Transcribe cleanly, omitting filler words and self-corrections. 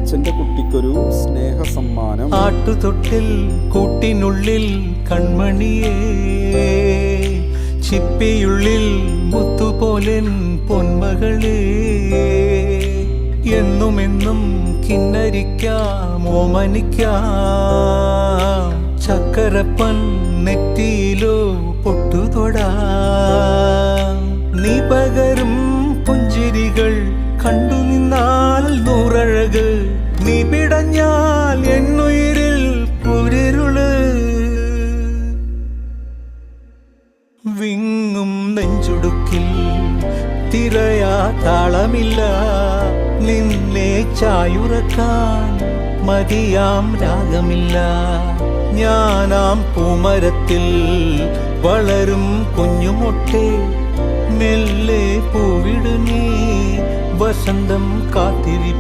അച്ഛൻ്റെ കുട്ടിക്കൊരു സ്നേഹ സമ്മാനം. ആട്ടുതൊട്ടിൽ കൂട്ടിനുള്ളിൽ കൺമണിയേ, ചിപ്പിയുള്ളിൽ മുത്തുപോലെൻ പൊന്മകളേ, എന്നുമെന്നും കിന്നരിക്കാം ഓമനിക്കാം, ചക്കരപ്പൻ നെറ്റിയിലോ പൊട്ടുതൊടാം. നീ പകരും പുഞ്ചിരികൾ കണ്ടു നിന്നാൽ നൂറഴക്, നീ പിടഞ്ഞാൽ എന്നുയിരിൽ കുരിരുള്. വിങ്ങും നെഞ്ചുടുക്കിൽ തിരയാ താളമില്ല, നിന്നെ ചായുറക്കാൻ മതിയാം രാഗമില്ല. ഞാനാം പൂമരത്തിൽ വളരും കുഞ്ഞുമൊട്ടെ, മെല്ലെ പൂവിടു നീ വസന്തം കാത്തിരി.